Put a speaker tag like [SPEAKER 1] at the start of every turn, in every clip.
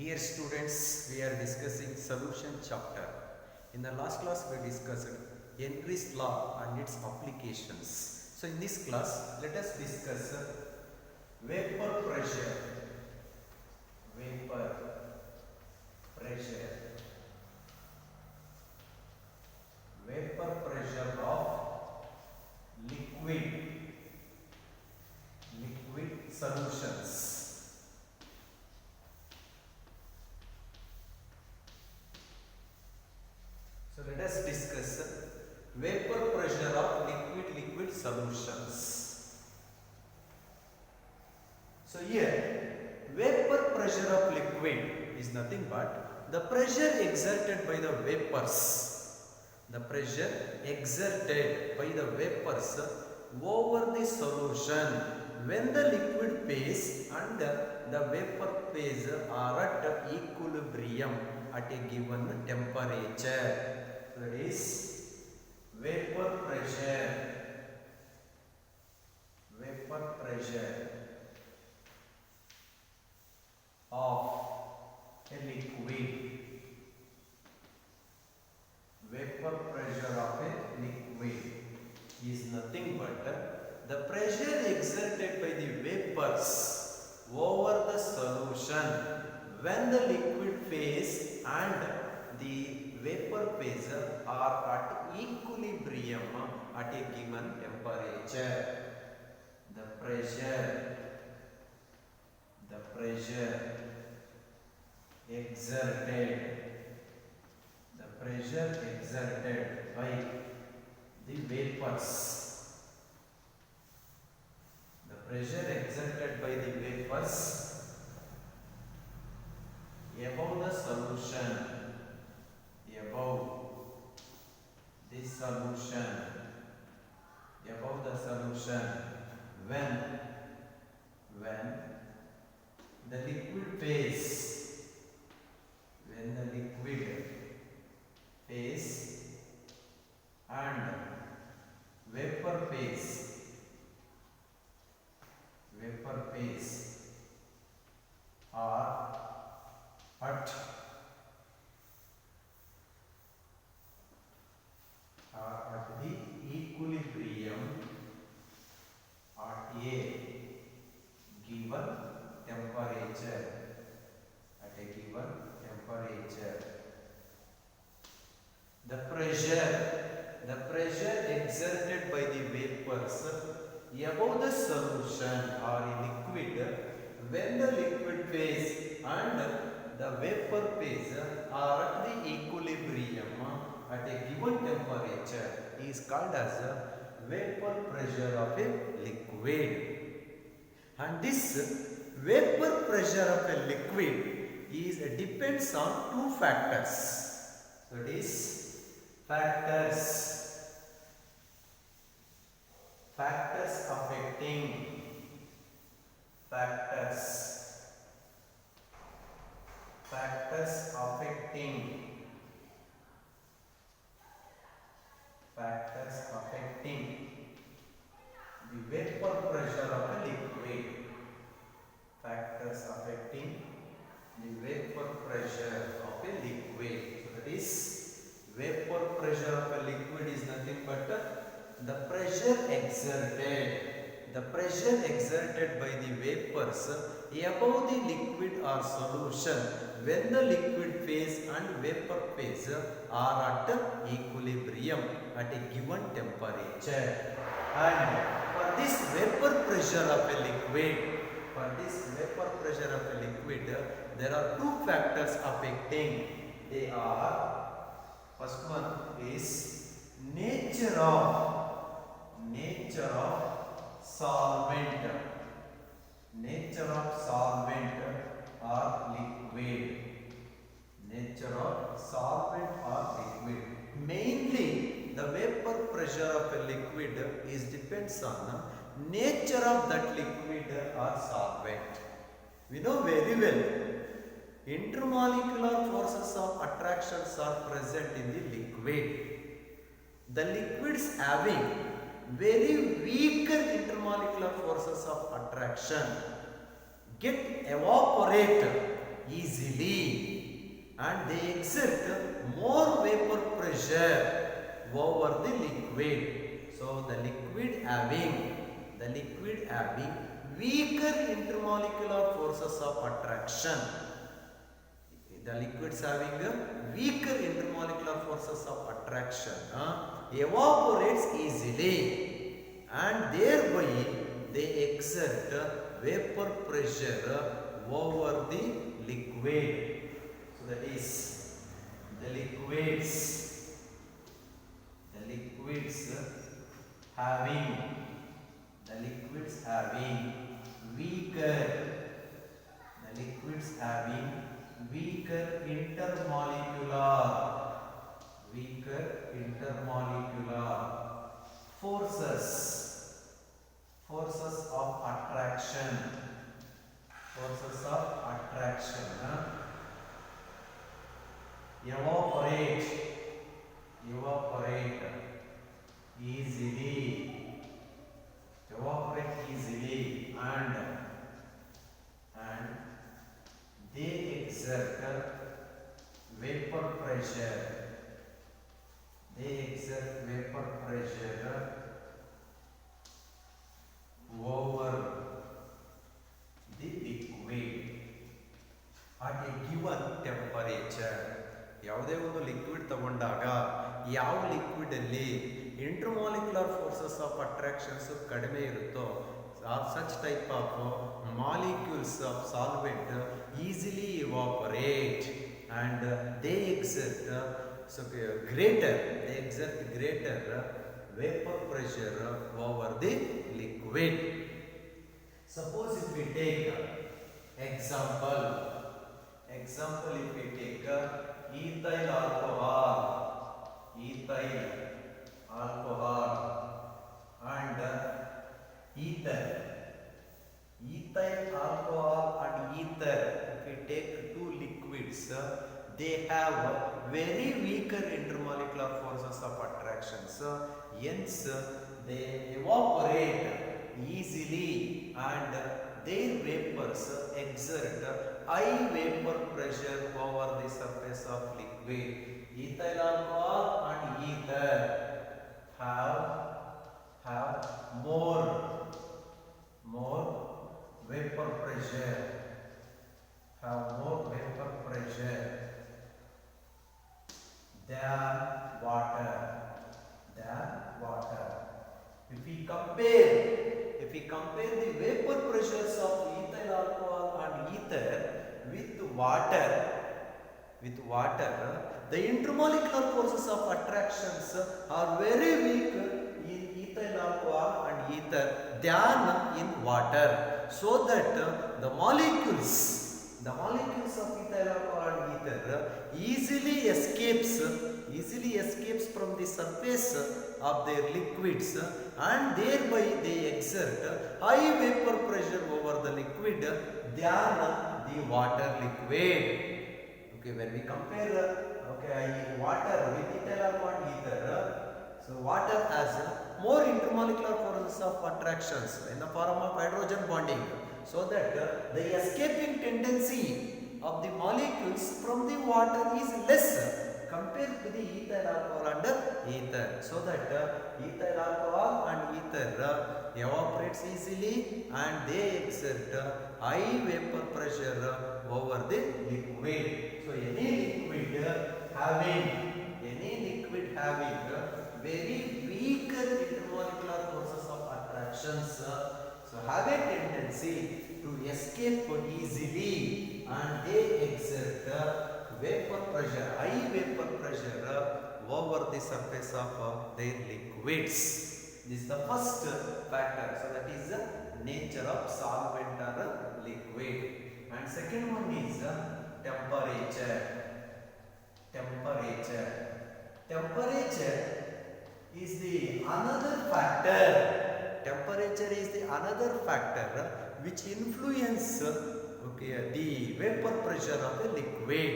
[SPEAKER 1] Dear students, we are discussing solution chapter. In the last class we discussed Henry's law and its applications. So in this class let us discuss vapor pressure. Vapor pressure. Vapor pressure of liquid solutions. So let us discuss vapor pressure of liquid solutions. So here vapor pressure of liquid is nothing but the pressure exerted by the vapors. The pressure exerted by the vapors over the solution when the liquid phase and the vapor phase are at equilibrium at a given temperature. That is vapor pressure. Vapor pressure of a liquid. Vapor pressure of a liquid is nothing but the pressure exerted by the vapors over the solution when the liquid phase and the vapor phase are at equilibrium at a given temperature. The pressure exerted by the vapors. The pressure exerted by the vapors above the solution. Above the solution when the liquid phase and vapor phase are at the equilibrium at a given temperature. The pressure exerted by the vapors above the solution or a liquid when the liquid phase and the vapor phase are at the equilibrium at a given temperature is called as vapor pressure of a liquid. And this vapor pressure of a liquid depends on two factors. So it is factors affecting the vapor pressure of a liquid. Factors affecting the vapor pressure of a liquid. So that is vapor pressure of a liquid is nothing but the pressure exerted by the vapors above the liquid or solution when the liquid phase and vapor phase are at equilibrium at a given temperature. And for this vapor pressure of a liquid, there are two factors affecting. They are, first one is nature of solvent or liquid. Mainly the vapor pressure of a liquid depends on nature of that liquid or solvent. We know very well intermolecular forces of attractions are present in the liquid. The liquids having very weaker intermolecular forces of attraction get evaporated easily and they exert more vapor pressure over the liquid. So the liquid having weaker intermolecular forces of attraction. The liquids having weaker intermolecular forces of attraction evaporates easily and thereby they exert vapor pressure over the liquid. So that is the liquids having weaker intermolecular forces of attraction evaporate easily and they exert vapor pressure over the liquid at a given temperature. ಯಾವುದೇ ಒಂದು liquid ತಗೊಂಡಾಗ ಯಾವ liquid ಅಲ್ಲಿ intermolecular forces of attractions ಕಡಿಮೆ ಇರುತ್ತೋ such type of molecules of solvent easily evaporate and they exert greater vapor pressure over the liquid. Suppose if we take example if we take ethyl alcohol and ether. Ethyl alcohol and ether, if we take two liquids, they have very weaker intermolecular forces of attractions. Hence, they evaporate easily and their vapors exert high vapor pressure over the surface of liquid. Ethyl alcohol and ether have more vapor pressure than water. If we compare the vapor pressures of ethyl alcohol and ether with water, the intermolecular forces of attractions are very weak in ethyl alcohol and ether than in water, so that the molecules of ethyl alcohol and ether easily escapes from the surface of their liquids and thereby they exert high vapor pressure over the liquid than the water liquid. Okay, when we compare water with ethyl alcohol and ether, so water has more intermolecular forces of attractions in the form of hydrogen bonding, so that the escaping tendency of the molecules from the water is less compared to the ethyl alcohol and ether, so that ethyl alcohol and ether evaporates easily and they exert high vapor pressure over the liquid. So any liquid having very weaker intermolecular forces of attractions so have a tendency to escape easily and they exert high vapor pressure over the surface of their liquids. This is the first factor. So that is the nature of solvent or liquid. And second one is temperature. Temperature is the another factor. Temperature is the another factor which influence the vapor pressure of the liquid.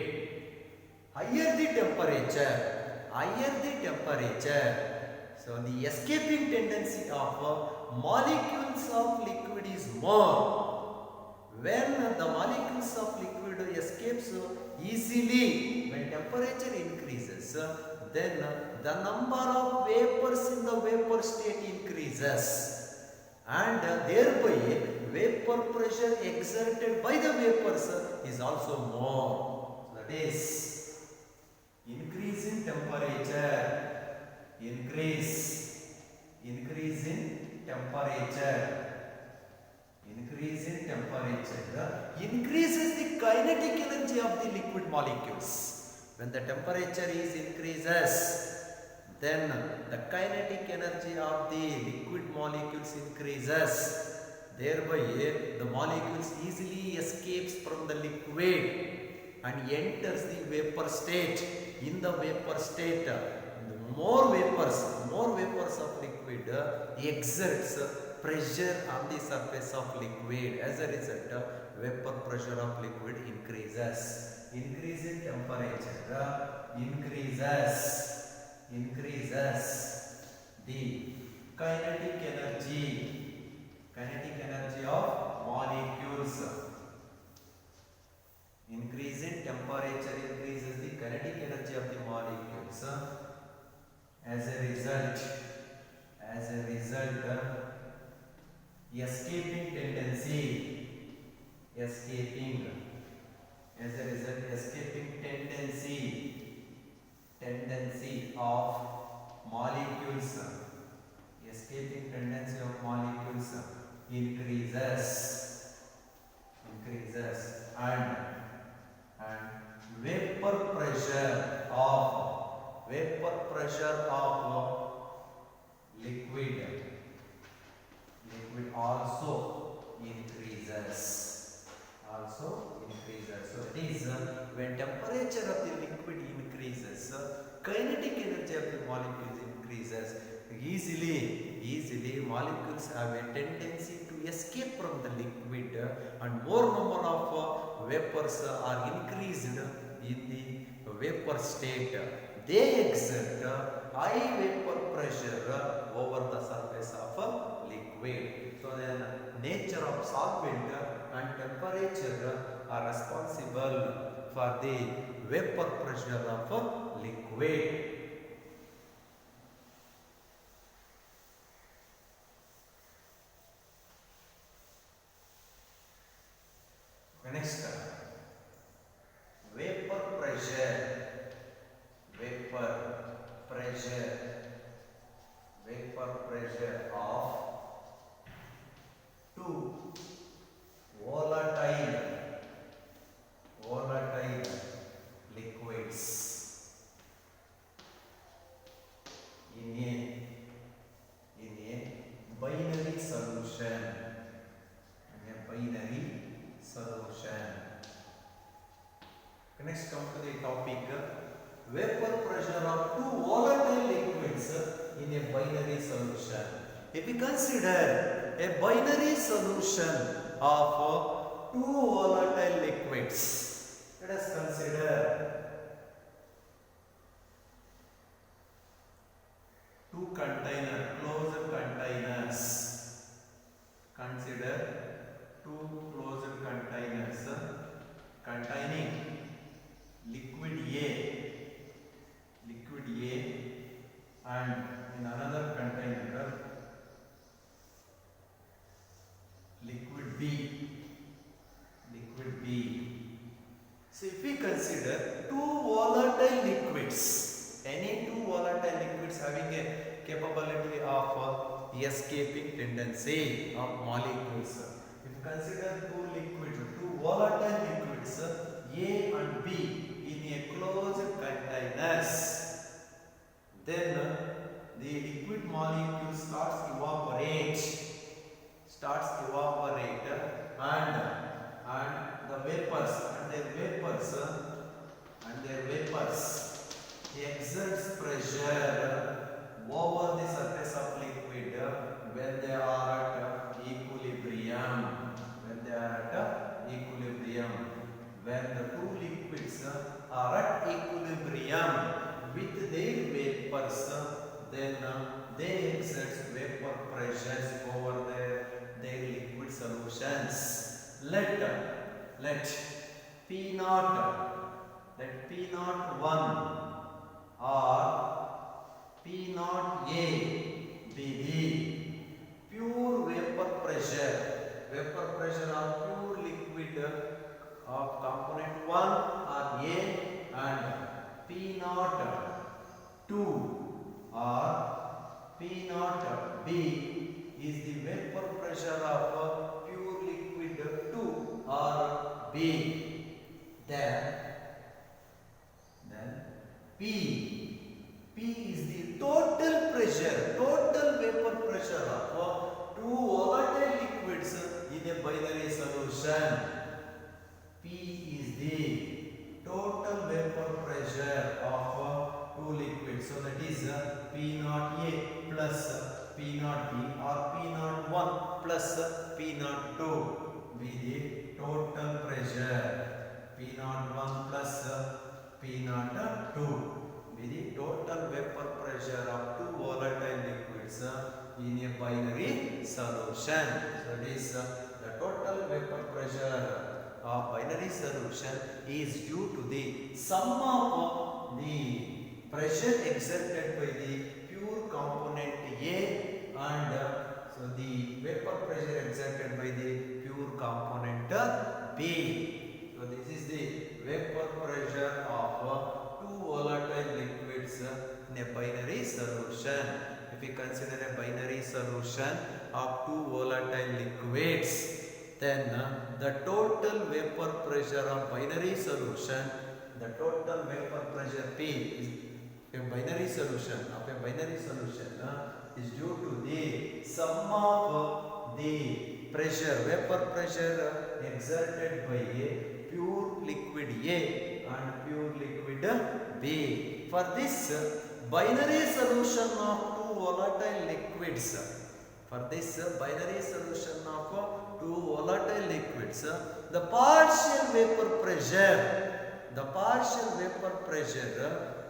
[SPEAKER 1] Higher the temperature, so the escaping tendency of molecules of liquid is more, When the molecules of liquid escapes easily when temperature increases, then the number of vapors in the vapor state increases, and thereby vapor pressure exerted by the vapors is also more. That is, increase in temperature, increase in temperature, increase in temperature increases the kinetic energy of the liquid molecules. When the temperature is increases, then the kinetic energy of the liquid molecules increases. Thereby the molecules easily escapes from the liquid and enters the vapor state. In the vapor state, more vapors of liquid exerts pressure on the surface of liquid. As a result, vapor pressure of liquid increases. Increase in temperature increases the kinetic energy of molecules. Increase in temperature increases the kinetic energy of the molecules. As a result, escaping tendency of molecules increases, and vapor pressure of liquid also increases. So it is when temperature of the liquid increases, kinetic energy of the molecules increases. Easily molecules have a tendency to escape from the liquid, and more number of vapors are increased in the vapor state. They exert high vapor pressure over the surface of a liquid. So then nature of solvent and temperature are responsible for the vapor pressure of a liquid. Next, vapor pressure of two volatile liquids in a binary solution. Next, come to the topic vapor pressure of two volatile liquids in a binary solution. If we consider a binary solution of two volatile liquids, let us consider two closed containers. Consider two closed containers containing liquid A and in another container liquid B. So if we consider two volatile liquids, any two volatile liquids having a capability of escaping tendency of molecules. If you consider two volatile liquids A and B in a closed containers, then the liquid molecule starts evaporate and the vapors exerts pressure over the surface of liquid when they are at equilibrium. When the two liquids are at equilibrium with their vapors, then they exert vapor pressures over let P naught, let P naught 1 or P naught A be the pure vapor pressure. Vapor pressure or pure liquid of component 1 or A, and P naught 2 or P naught B is the vapor pressure of pure liquid 2 or B. Then P is the total pressure, total vapor pressure of two volatile liquids in a binary solution. P is the total vapor pressure of two liquids. So that is P naught A plus P naught B, or P naught 1 plus P naught 2 be the total pressure. P naught 1 plus P naught 2 be the total vapor pressure of two volatile liquids in a binary solution. So it is the total vapor pressure of binary solution is due to the sum of the pressure exerted by the pure component A and so the vapor pressure exerted by the pure component B. So this is the vapor pressure of two volatile liquids in a binary solution. If we consider a binary solution of two volatile liquids, then the total vapor pressure of binary solution, the total vapor pressure P is a binary solution of a binary solution is due to the sum of the pressure, vapor pressure exerted by a pure liquid A and pure liquid B. For this binary solution of two volatile liquids, for this binary solution of two volatile liquids, the partial vapor pressure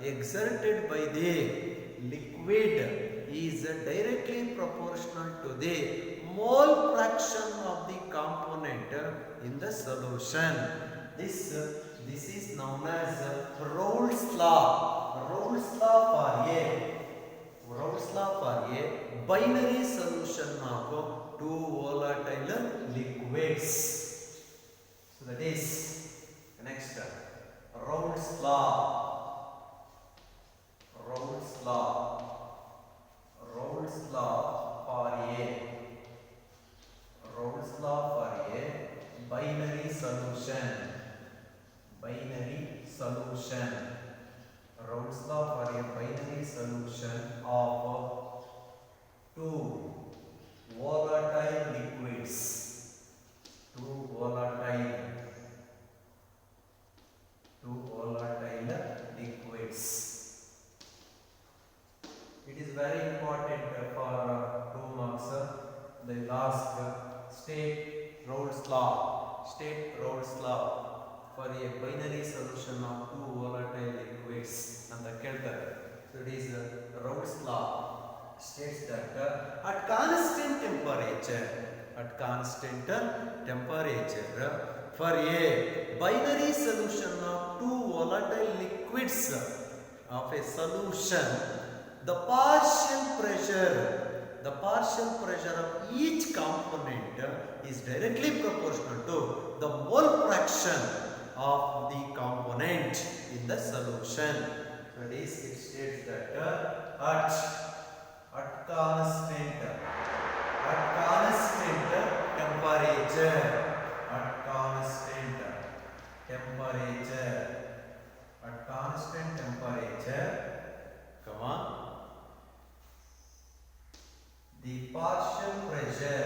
[SPEAKER 1] exerted by the liquid is directly proportional to the mole fraction of the component in the solution. This is known as Raoult's law. Raoult's law for a binary solution of two volatile liquids. So that is next Raoult's law. Raoult's law for a binary solution. Raoult's law for a binary solution of two volatile liquids. Two volatile liquids. It is very important for 2 marks. They ask state Raoult's law for a binary solution of two volatile liquids and the Kelter. So it is Raoult's law states that at constant temperature for a binary solution of two volatile liquids of a solution, the partial pressure of each component is directly proportional to the mole fraction of the component in the solution. So it states that at constant temperature, the partial pressure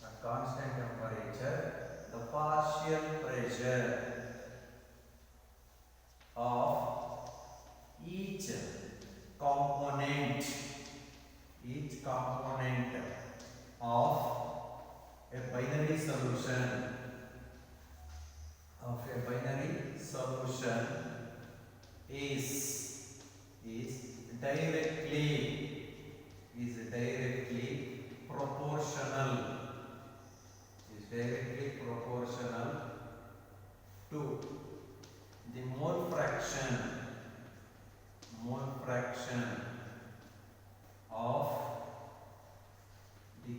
[SPEAKER 1] at constant temperature, the partial pressure of each component of a binary solution is directly proportional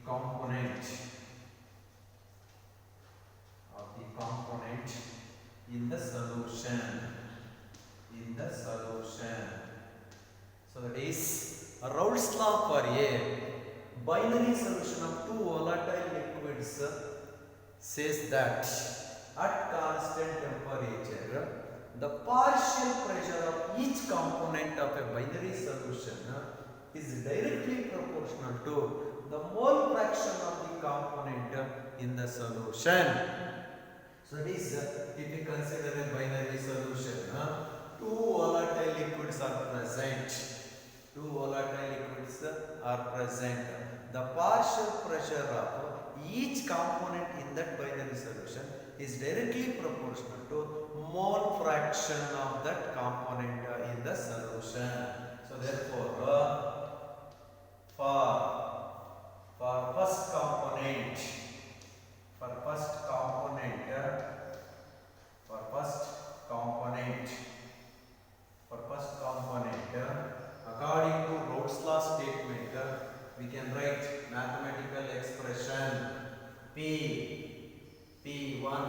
[SPEAKER 1] component in the solution. So that is Raoult's law for a binary solution of two volatile liquids says that at constant temperature the partial pressure of each component of a binary solution is directly proportional to the mole fraction of the component in the solution. So it is if you consider a binary solution, two volatile liquids are present. The partial pressure of each component in that binary solution is directly proportional to mole fraction of that component in the solution. So therefore, for first component, according to Raoult's law statement, we can write mathematical expression P1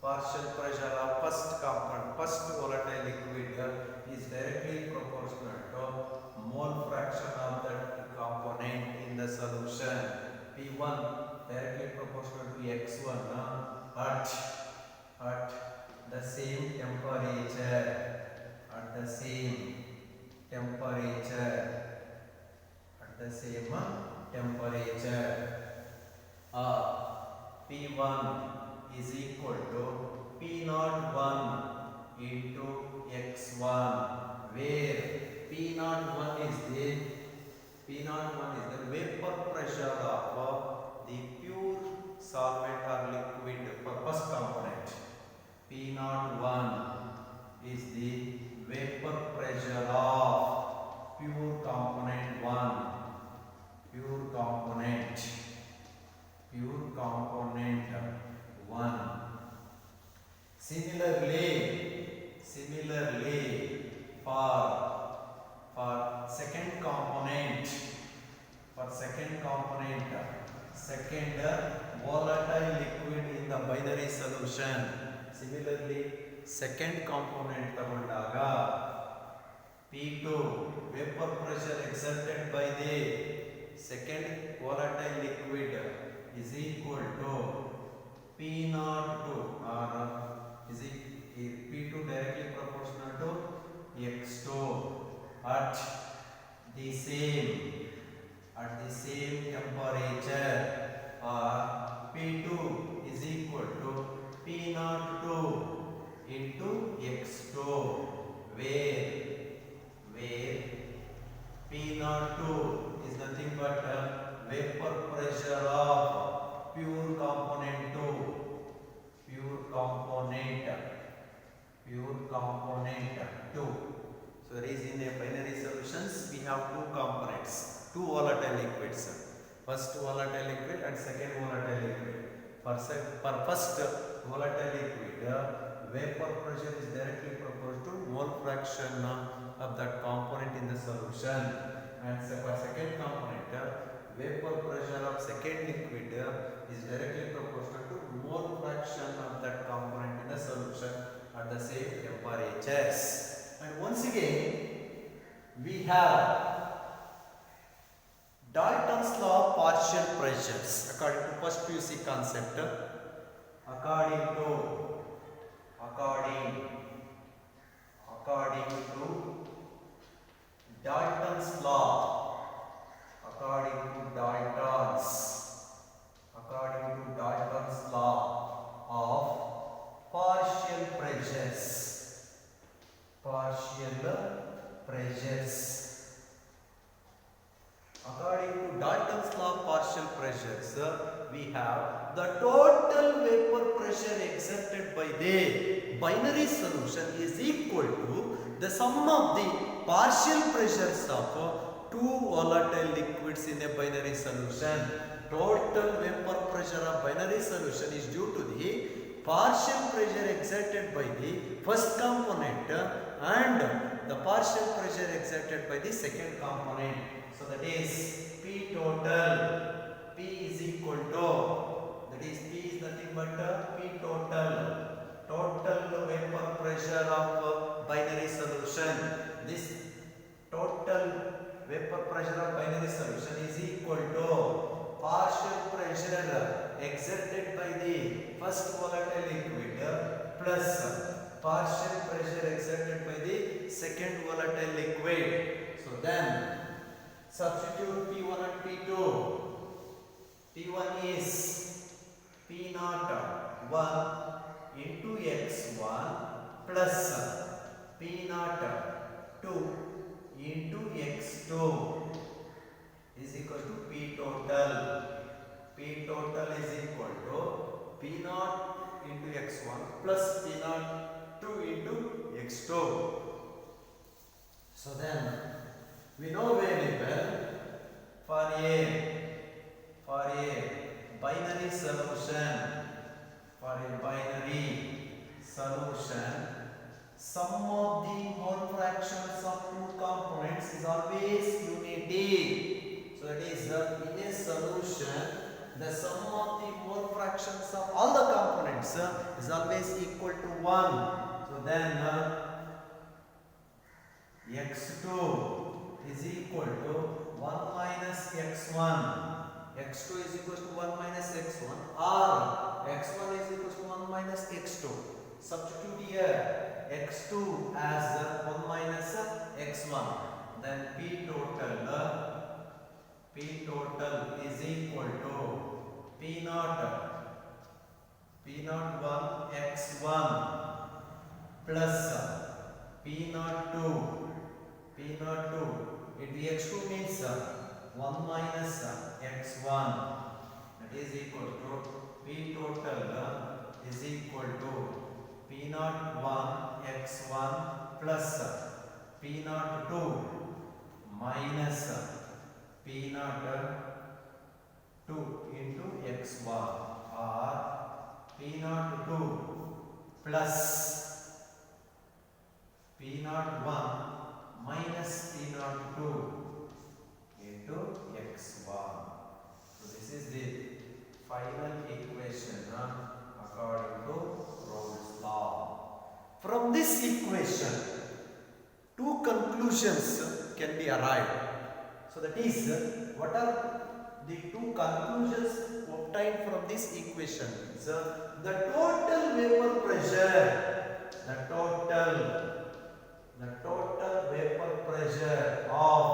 [SPEAKER 1] partial pressure of first volatile liquid is directly proportional to mole fraction of that component in the solution. P1 directly proportional to x1 at the same temperature. P1 is equal to P01 into x1, where P01 is the vapor pressure of the pure solvent or liquid for first component. P01 is the vapor pressure of pure component 1. Similarly, for second component, second volatile liquid in the binary solution. Similarly, second component tagondaga P2 vapor pressure exerted by the second volatile liquid is equal to P02 or is P2 directly proportional to x2 at the same temperature, or P2 is equal to P02 into x2, where P02 is nothing but vapor pressure of pure component 2. So there is in a binary solutions we have two components, two volatile liquids. First volatile liquid and second volatile liquid. For first volatile liquid, vapor pressure is directly proportional to mole fraction of that component in the solution. And for second component, vapor pressure of second liquid is directly proportional to mole fraction of that component in the solution at the same temperatures. And once again, we have Dalton's law of partial pressures according to first PUC concept. According to Dalton's law, of partial pressures. According to Dalton's law of partial pressures, we have the total vapor pressure exerted by the binary solution is equal to the sum of the partial pressures of two volatile liquids in a binary solution. Total vapor pressure of binary solution is due to the partial pressure exerted by the first component and the partial pressure exerted by the second component. So that is P total binary solution is equal to partial pressure exerted by the first volatile liquid plus partial pressure exerted by the second volatile liquid. So then substitute P1 and P2. P1 is P naught 1 into x1 plus P naught 2 into x2 is equal to P total. P total is equal to P naught into x1 plus P naught 2 into x2. So then we know very well for a binary solution, sum of the mole fractions of two components is always unity. So that is in a solution the sum of the mole fractions of all the components is always equal to 1. So then x2 is equal to 1 minus x1. x2 is equal to 1 minus x1 or x1 is equal to 1 minus x2. Substitute here x2 as 1 minus x1. Then P total is equal to P naught 1 x1 plus P naught 2 into x2 means 1 minus x1, that is equal to P total is equal to P naught 1 x1 plus P naught 2 minus P naught 2 into x1 or P naught 2 plus P naught 1 minus P naught 2 into x1. So this is the final equation according to Rolle's law. From this equation, two conclusions can be arrived. So that is, what are the two conclusions obtained from this equation? So the total vapor pressure, the total vapor pressure of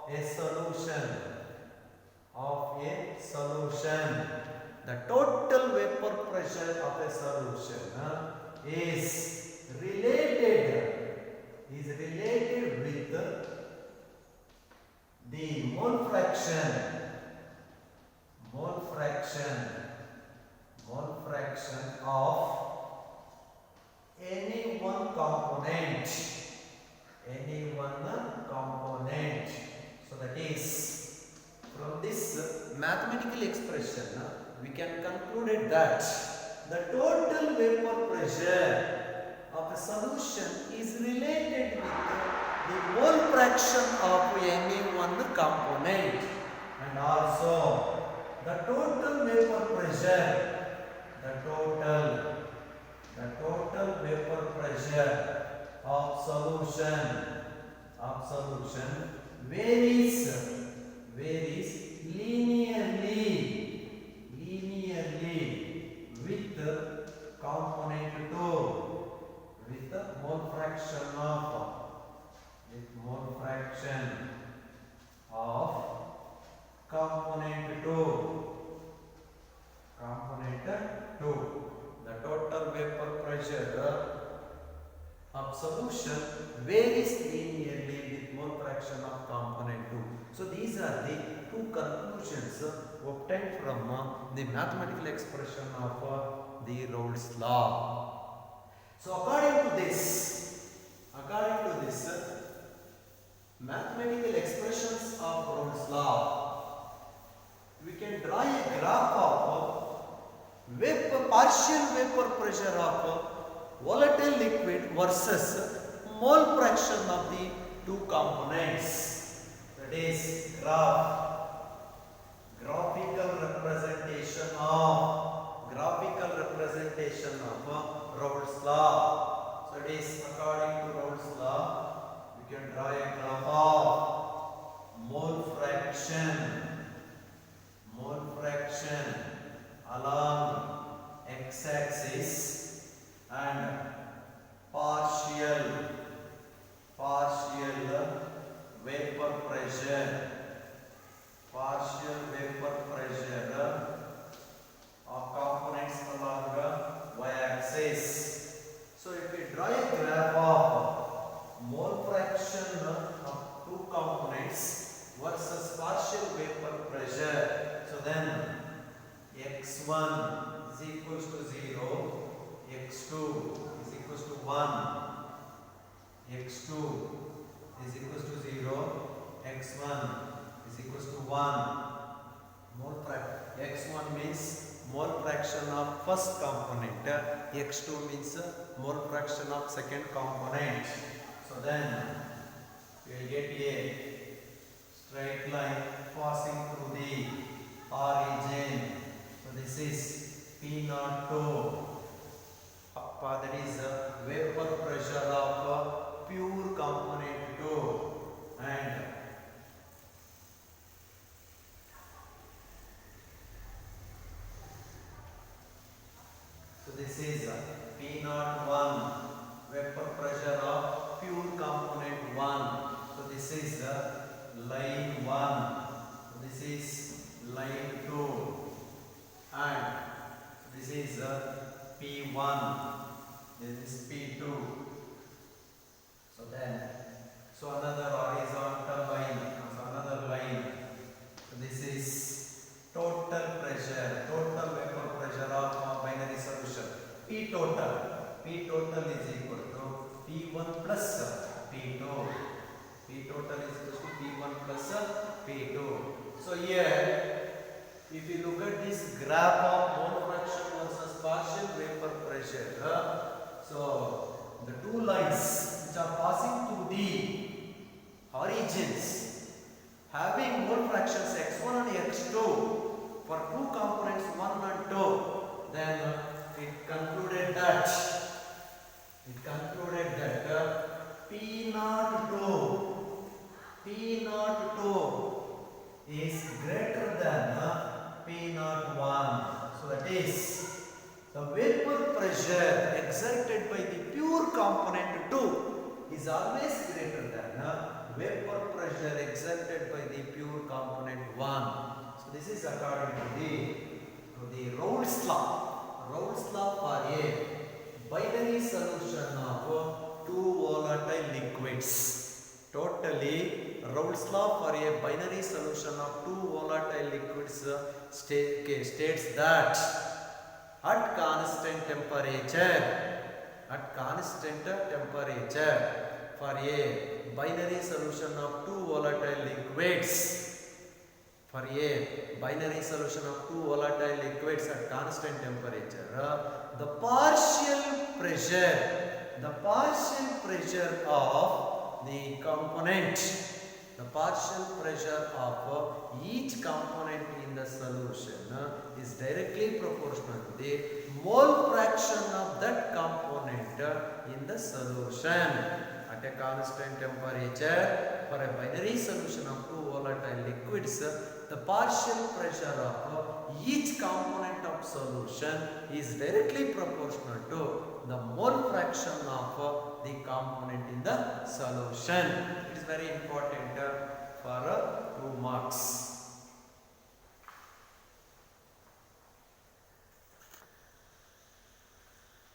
[SPEAKER 1] a solution, the total vapor pressure of a solution is related with the mole fraction of any one component. So that is, from this mathematical expression we can conclude that the total vapor pressure of a solution is related with the mole fraction of any one component, and also the total vapor pressure, the total vapor pressure of solution varies linearly with component 2, with the mole fraction of component 2. The total vapor pressure of solution varies linearly with mole fraction of component 2. So these are the two conclusions obtained from the mathematical expression of the Rolle's law. So according to this mathematical expressions of Rolle's law, we can draw a graph of partial vapor pressure of volatile liquid versus mole fraction of the two components. That is graphical representation of Rolle's law. So it is, according to Rolle's law, we can draw a graph of mole fraction fraction along x-axis and partial vapor pressure of components along the y-axis. So if we draw a graph of mole fraction of two components versus partial vapor pressure, so then x1 is equals to 0, x2 is equals to 1, x2 is equals to 0, x1 is equals to 1. X1 means mole fraction of first component, x2 means mole fraction of second component. So then we will get a straight line passing through the origin. So this is P02. That is vapor pressure of pure component 2, and so this is P01, vapor pressure of pure component 1. So this is line 1. So this is line 2, and this is P1. This is P2. So then, so another horizontal line. So another line. So this is total pressure, total vapor pressure of binary solution. P total is equal to P1 plus P2. P total is equal to P1 plus P2. So here, if you look at this graph of mole fraction versus partial vapor pressure, so the two lines which are passing through the origins having mole fractions x1 and x2 for two components 1 and 2, then it concluded that P02 is greater than P01. So that is the vapor pressure exerted by the pure component 2 is always greater than vapor pressure exerted by the pure component 1. So this is according to the Raoult's law. Raoult's law for a binary solution of two volatile liquids. Totally, Raoult's law for a binary solution of two volatile liquids states that at constant temperature for a binary solution of two volatile liquids at constant temperature, the partial pressure of the component, the partial pressure of each component in the solution is directly proportional to the mole fraction of that component in the solution. At a constant temperature for a binary solution of two volatile liquids, the partial pressure of each component of solution is directly proportional to the mole fraction of the component in the solution. It is very important for 2 marks.